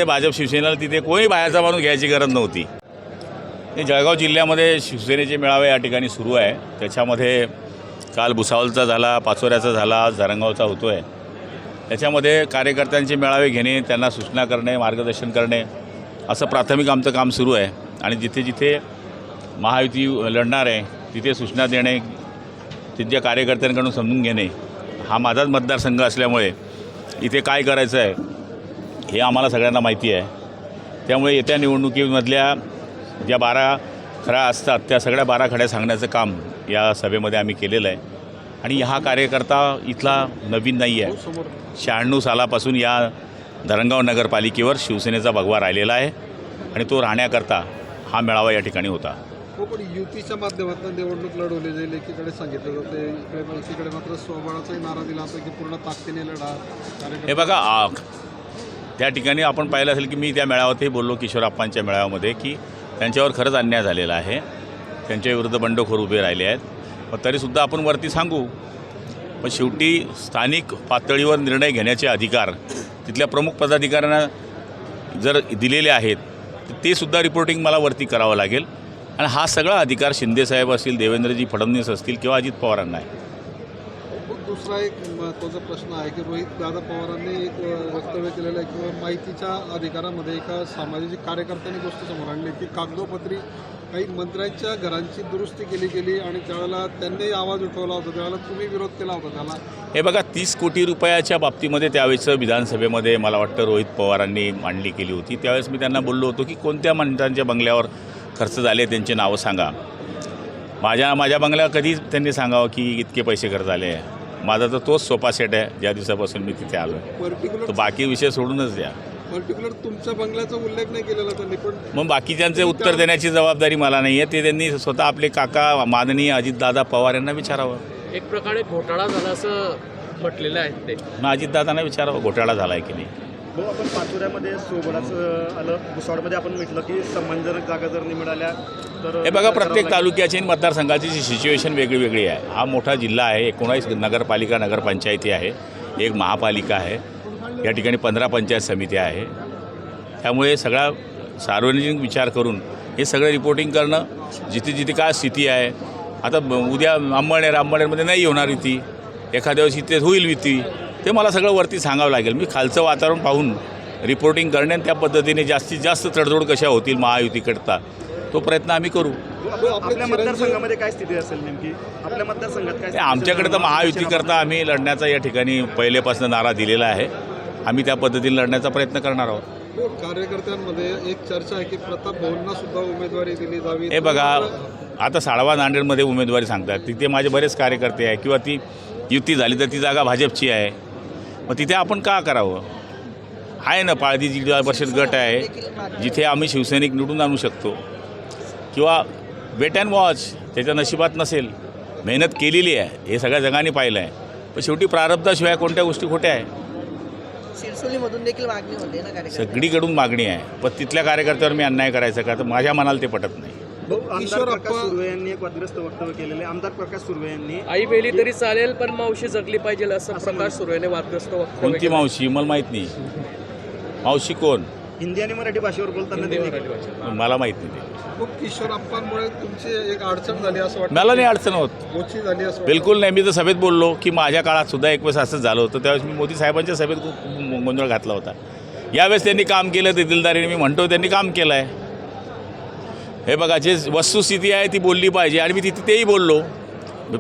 भाजप शिवसेनेला तिथे कोणी बाहेरचा माणूस घ्यायची गरज नव्हती। जळगाव जिल्ह्यामध्ये शिवसेनेचे मेळावे या ठिकाणी सुरू आहे। त्याच्यामध्ये काल भुसावळचा झाला, पाचोऱ्याचा झाला, धरणगावचा होतो आहे। त्याच्यामध्ये कार्यकर्त्यांचे मेळावे घेणे, त्यांना सूचना करणे, मार्गदर्शन करणे असं प्राथमिक आमचं काम सुरू आहे। आणि जिथे जिथे महायुती लढणार आहे तिथे सूचना देणे, त्यांच्या कार्यकर्त्यांकडून समजून घेणे, हा माझाच मतदारसंघ असल्यामुळे इथे काय करायचं आहे हे आम्हाला सगळ्यांना माहिती आहे। त्यामुळे येत्या निवडणुकीमधल्या ज्या 12 खऱ्या असतात त्या सगळ्या 12 खड्या सांगण्याचं काम या सभेमध्ये आम्ही केलेलं आहे। आणि हा कार्यकर्ता इथला नवीन नाही आहे। 96 सालापासून या धरणगाव नगरपालिकेवर शिवसेनेचा भगवा राहिलेला आहे आणि तो राहण्याकरता हा मेळावा या ठिकाणी होता। पण युतीच्या माध्यमातून निवडणूक लढवली जाईल एकीकडे सांगितलं जाते, एकीकडे मात्र स्वबळाचाही नारा दिला होता की पूर्ण ताकदीने लढा। हे बघा, त्या ठिकाणी आपण पाहिलं असेल की मी त्या मेळाव्यातही बोललो, किशोरप्पांच्या मेळाव्यामध्ये, की त्यांच्यावर खरंच अन्याय झालेला आहे, त्यांच्या विरुद्ध बंडखोर उभे राहिले आहेत। पण तरीसुद्धा आपण वरती सांगू, पण शेवटी स्थानिक पातळीवर निर्णय घेण्याचे अधिकार तिथल्या प्रमुख पदाधिकाऱ्यांना जर दिलेले आहेत तर ते सुद्धा रिपोर्टिंग मला वरती करावं लागेल। आणि हा सगळा अधिकार शिंदेसाहेब असतील, देवेंद्रजी फडणवीस असतील किंवा अजित पवारांना आहे। दुसरा एक महत्त्वाचा प्रश्न आहे की रोहित दादा पवारांनी एक वक्तव्य केलेलं आहे किंवा माहितीच्या अधिकारामध्ये एका सामाजिक कार्यकर्त्यांनी गोष्ट समोर आणली की कागदोपत्री काही मंत्र्यांच्या घरांची दुरुस्ती केली गेली आणि त्यावेळेला त्यांनी आवाज उठवला होता, त्यावेळेला तुम्ही विरोध केला होता त्याला। हे बघा, 30 कोटी रुपयाच्या बाबतीमध्ये त्यावेळेस विधानसभेमध्ये मला वाटतं रोहित पवारांनी मांडणी केली होती। त्यावेळेस मी त्यांना बोललो होतो की कोणत्या मंत्र्यांच्या बंगल्यावर खर्च झाले त्यांची नावं सांगा। माझ्या बंगल्यावर कधीच त्यांनी सांगावं की इतके पैसे खर्च झाले। माझा तर तोच सोफा सेट आहे ज्या दिवसापासून मी तिथे आलो आहे। पर्टिक्युलर तो बाकी विषय सोडूनच द्या, पर्टिक्युलर तुमच्या बंगल्याचा उल्लेख नाही केलेला त्यांनी, पण मग बाकीच्यांचे उत्तर देण्याची जबाबदारी मला नाही आहे। ते त्यांनी स्वतः आपले काका माननीय अजितदादा पवार यांना विचारावं। एक प्रकारे घोटाळा झाला असं म्हटलेलं आहे ते। मग अजितदादांना विचारावं घोटाळा झाला आहे की नाही। आपण पाचोऱ्यामध्ये सोबळाचं आलं, भुसावळमध्ये आपण म्हटलं की सम्मानजनक जागा जर नाही मिळाल्या तर हे बघा, प्रत्येक तालुक्याची आणि मतदारसंघाची जी सिच्युएशन वेगळी आहे। हा मोठा जिल्हा आहे, 19 नगरपालिका नगरपंचायती आहे, एक महापालिका आहे, या ठिकाणी 15 पंचायत समित्या आहे। त्यामुळे सगळा सार्वजनिक विचार करून हे सगळं रिपोर्टिंग करणं, जिथे जिथे काय स्थिती आहे। आता उद्या अंबळनेरमध्ये नाही होणार युती, एखाद्या दिवशी ते होईल युती, ते मला सगळं वरती सांगावं लागेल। मी खालचं वातावरण पाहून रिपोर्टिंग करणे आणि त्या पद्धतीने जास्तीत जास्त तडजोड कशा होतील महायुतीकरता तो प्रयत्न आम्ही करू। आपल्या मतदारसंघामध्ये काय स्थिती असेल नेमकी? आपल्या मतदारसंघात काय आमच्याकडे तर महायुतीकरता आम्ही लढण्याचा या ठिकाणी पहिलेपासून नारा दिलेला आहे। आम्ही त्या पद्धतीने लढण्याचा प्रयत्न करणार आहोत। कार्यकर्त्यांमध्ये एक चर्चा आहे की प्रताप भाऊंना सुद्धा उमेदवारी दिली जावी। हे बघा, आता साळवा नांदेडमध्ये उमेदवारी सांगतात, तिथे माझे बरेच कार्यकर्ते आहे, किंवा ती युती झाली तर ती जागा भाजपची आहे, मग तिथे आपण का करावं? आहे ना, पाळदी जिल्हा परिषद गट आहे जिथे आम्ही शिवसैनिक निवडून आणू शकतो, किंवा वेट अँड वॉच, त्याच्या नशिबात नसेल, मेहनत केलेली आहे, हे सगळ्या जगाने पाहिलं आहे। पण शेवटी प्रारब्धाशिवाय कोणत्या गोष्टी खोट्या आहे। सिरसोलीमधून देखील मागणी होते ना कार्यकर्ते, सगळीकडून मागणी आहे, पण तिथल्या कार्यकर्त्यावर मी अन्याय करायचा का? तर माझ्या मनाला ते पटत नाही। आमदार प्रकाश सुर्वे यांनी एक वादग्रस्त वक्तव्य केलेले। आमदार प्रकाश सुर्वे यांनी आई बेली तरी चालेल पण मावशी जगली पाहिजे असं प्रकाश सुर्वेने वादग्रस्त वक्तव्य कोणती केलं. मावशी? मला माहीत नाही। मावशी कोण? हिंदी आणि मराठी भाषेवर बोलताना हिंदी त्यांनी मराठी भाषा. मला माहीत नाही ते। खूप किशोरप्पांमुळे तुमची एक अडचण झाली असं वाटतं? मला नाही अडचण होत, गोची झाली असं वाटतं? बिलकुल नाही। मी तर सभेत बोललो की माझ्या काळात सुद्धा एक वेळेस असंच झालं होतं, त्यावेळेस मी मोदी साहेबांच्या सभेत खूप गोंधळ घातला होता। यावेळेस त्यांनी काम केलं ते दिलदारीने, मी म्हणतो त्यांनी काम केलं आहे। हे बघा, जे वस्तुस्थिती आहे ती बोलली पाहिजे, आणि मी तिथे तेही बोललो।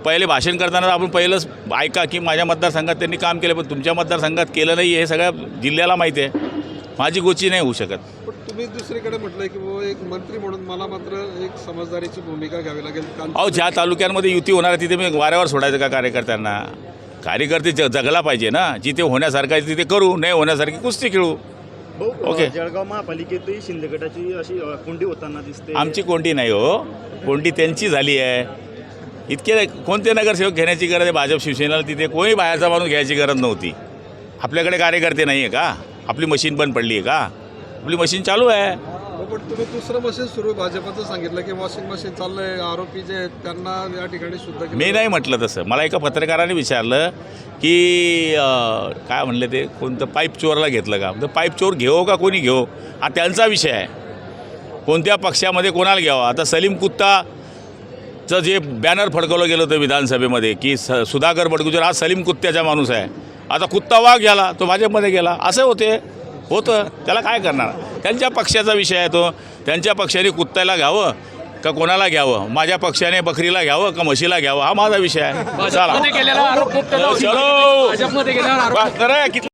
पहिले भाषण करताना आपण पहिलंच ऐका की माझ्या मतदारसंघात त्यांनी काम केलं, पण तुमच्या मतदारसंघात केलं नाही हे सगळ्या जिल्ह्याला माहिती आहे। माझी गोची नाही होऊ शकत। पण तुम्ही दुसरीकडे म्हटलंय की बाबा एक मंत्री म्हणून मला मात्र एक समजदारीची भूमिका घ्यावी लागेल। अहो, ज्या तालुक्यांमध्ये युती होणार आहे तिथे मी वाऱ्यावर सोडायचं का कार्यकर्त्यांना? कार्यकर्ते जगला पाहिजे ना, जिथे होण्यासारखं आहे तिथे करू, नाही होण्यासारखी कुस्ती खेळू। ओके. जळगाव महापालिकेतही शिंदे गटाची अशी कोंडी होताना दिसते। आमची कोंडी नाही हो, कोंडी त्यांची झाली आहे। इतके कोणते नगरसेवक घेण्याची गरज आहे भाजप शिवसेनेला? तिथे कोणी बाहेरचा माणूस घ्यायची गरज नव्हती। आपल्याकडे कार्यकर्ते नाही आहे का? आपली मशीन बंद पडली आहे का? आपली मशीन चालू आहे। पण तुम्ही दुसरं मशीन सुरू भाजपचं सांगितलं की वॉशिंग मशीन चाललंय, आरोपी जे आहेत त्यांना या ठिकाणी शुद्ध केलं. मी नाही म्हटलं तसं. मला एका पत्रकाराने विचारलं की काय म्हणले ते, कोणतं पाईप चोरला घेतलं का. तर पाईप चोर घेऊ का कोणी घेऊ हा त्यांचा विषय आहे. कोणत्या पक्षामध्ये कोणाला घ्यावा. आता सलीम कुत्ताचं जे बॅनर फडकवलं गेलं होतं विधानसभेमध्ये की सुधाकर बडगुजर हा सलीम कुत्त्याचा माणूस आहे, आता कुत्ता वाघ गेला तो भाजपमध्ये गेला, असं होतं. त्याला काय करणार. त्यांच्या पक्षाचा विषय आहे तो. त्यांच्या पक्षाने कुत्त्याला घ्यावं का कोणाला घ्यावं, माझ्या पक्षाने बकरीला घ्यावं का म्हशीला घ्यावं हा माझा विषय आहे. चला भाजपमध्ये गेलेला आरोप मुक्त चलो भाजपमध्ये गेल्यावर आरोप बस, अरे, किती